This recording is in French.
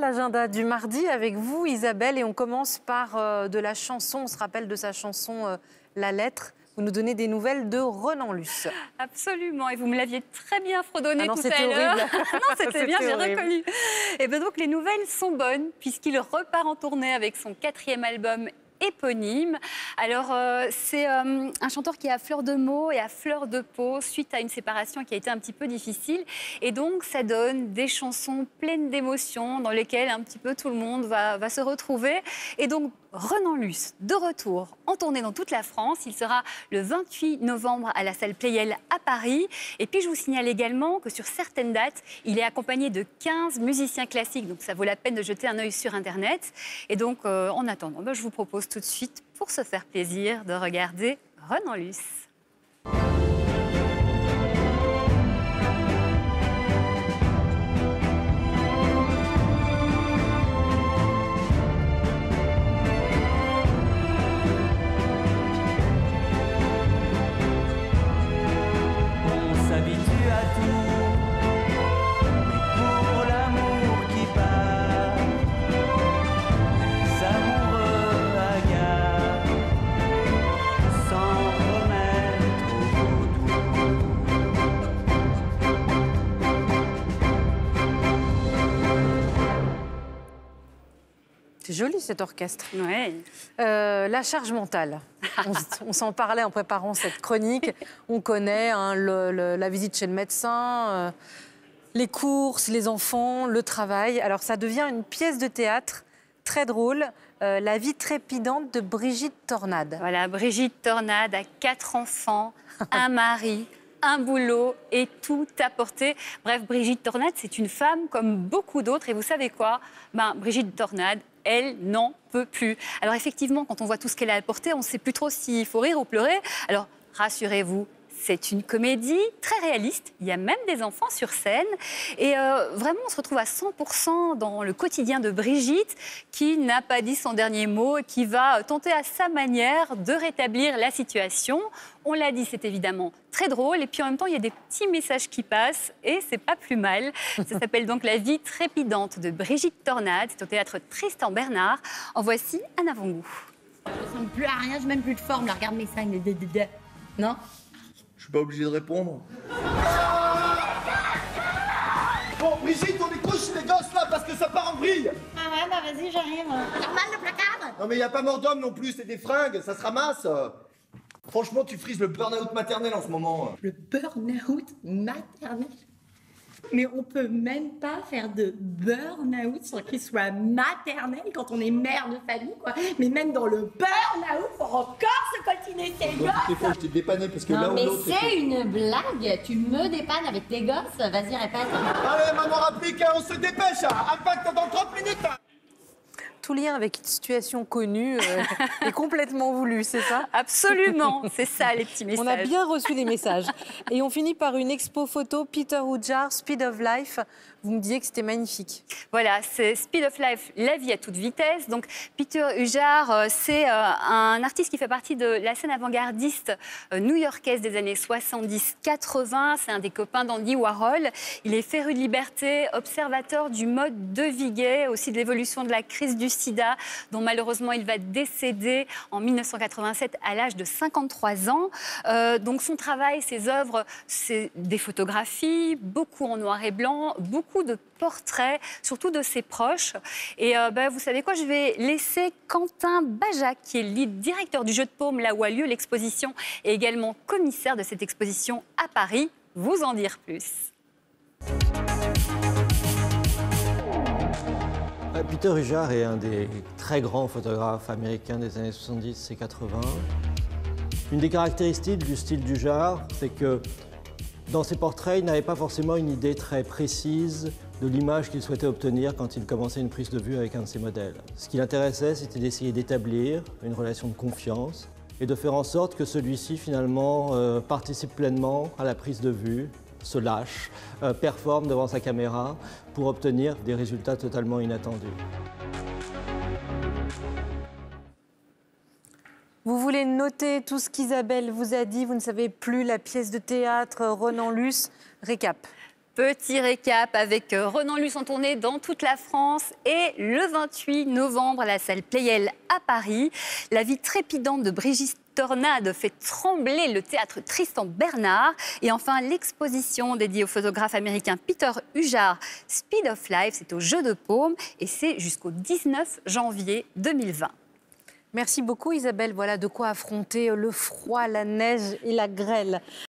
L'agenda du mardi avec vous, Isabelle, et on commence par de la chanson. On se rappelle de sa chanson La Lettre. Vous nous donnez des nouvelles de Renan Luce. Absolument, et vous me l'aviez très bien fredonné tout à l'heure. Non, c'était bien, j'ai reconnu. Et bien donc les nouvelles sont bonnes puisqu'il repart en tournée avec son 4e album éponyme. Alors, c'est un chanteur qui est à fleur de mots et à fleur de peau suite à une séparation qui a été un petit peu difficile. Et donc, ça donne des chansons pleines d'émotions dans lesquelles un petit peu tout le monde va se retrouver. Et donc, Renan Luce, de retour en tournée dans toute la France. Il sera le 28 novembre à la salle Pleyel à Paris. Et puis, je vous signale également que sur certaines dates, il est accompagné de 15 musiciens classiques. Donc, ça vaut la peine de jeter un œil sur Internet. Et donc, en attendant, je vous propose tout de suite, pour se faire plaisir, de regarder Renan Luce. C'est joli cet orchestre. Ouais. La charge mentale. On s'en parlait en préparant cette chronique. On connaît la visite chez le médecin, les courses, les enfants, le travail. Alors ça devient une pièce de théâtre très drôle. La vie trépidante de Brigitte Tornade. Voilà, Brigitte Tornade a 4 enfants, un mari, un boulot et tout à porter. Bref, Brigitte Tornade, c'est une femme comme beaucoup d'autres. Et vous savez quoi ? Brigitte Tornade, elle n'en peut plus. Alors effectivement, quand on voit tout ce qu'elle a apporté, on ne sait plus trop s'il faut rire ou pleurer. Alors rassurez-vous, c'est une comédie très réaliste. Il y a même des enfants sur scène. Et vraiment, on se retrouve à 100% dans le quotidien de Brigitte, qui n'a pas dit son dernier mot et qui va tenter à sa manière de rétablir la situation. On l'a dit, c'est évidemment très drôle. Et puis en même temps, il y a des petits messages qui passent et c'est pas plus mal. Ça s'appelle donc La vie trépidante de Brigitte Tornade. C'est au théâtre Tristan Bernard. En voici un avant-goût. Je ne ressemble plus à rien, je n'ai même plus de forme. Là, regarde mes seins. Non ? Je suis pas obligé de répondre. Bon, Brigitte, on découche les gosses là parce que ça part en vrille. Ah ouais, vas-y, j'arrive. Normal le placard ? Non mais y a pas mort d'homme non plus, c'est des fringues, ça se ramasse. Franchement, tu frises le burn-out maternel en ce moment. Le burn-out maternel ? Mais on peut même pas faire de burn-out sans qu'il soit maternel quand on est mère de famille, quoi. Mais même dans le burn-out, faut encore se coltiner ses gosses. Des fois, je t'ai dépanné parce que non, là où mais l'autre... c'est une blague. Tu me dépannes avec tes gosses. Vas-y, répète. Allez, maman rapplique, on se dépêche. Impact dans 30 minutes. Tout lien avec une situation connue est complètement voulu, c'est ça ? Absolument, c'est ça les petits messages. On a bien reçu les messages. Et on finit par une expo photo, Peter Hujar, Speed of Life. Vous me disiez que c'était magnifique. Voilà, c'est Speed of Life, la vie à toute vitesse. Donc, Peter Hujar, c'est un artiste qui fait partie de la scène avant-gardiste new-yorkaise des années 70-80. C'est un des copains d'Andy Warhol. Il est féru de liberté, observateur du mode de vie gay, aussi de l'évolution de la crise du sida, dont malheureusement il va décéder en 1987 à l'âge de 53 ans. Donc, son travail, ses œuvres, c'est des photographies, beaucoup en noir et blanc, beaucoup de portraits, surtout de ses proches. Et vous savez quoi, je vais laisser Quentin Bajac, qui est le directeur du Jeu de Paume, là où a lieu l'exposition, et également commissaire de cette exposition à Paris, vous en dire plus. Peter Hujar est un des très grands photographes américains des années 70 et 80. Une des caractéristiques du style d'Hujar, c'est que dans ses portraits, il n'avait pas forcément une idée très précise de l'image qu'il souhaitait obtenir quand il commençait une prise de vue avec un de ses modèles. Ce qui l'intéressait, c'était d'essayer d'établir une relation de confiance et de faire en sorte que celui-ci, finalement, participe pleinement à la prise de vue, se lâche, performe devant sa caméra pour obtenir des résultats totalement inattendus. Vous voulez noter tout ce qu'Isabelle vous a dit, vous ne savez plus la pièce de théâtre Renan Luce. Récap. Petit récap avec Renan Luce en tournée dans toute la France et le 28 novembre à la salle Pleyel à Paris. La vie trépidante de Brigitte Tornade fait trembler le théâtre Tristan Bernard. Et enfin, l'exposition dédiée au photographe américain Peter Hujar, Speed of Life, c'est au Jeu de Paume et c'est jusqu'au 19 janvier 2020. Merci beaucoup Isabelle, voilà de quoi affronter le froid, la neige et la grêle.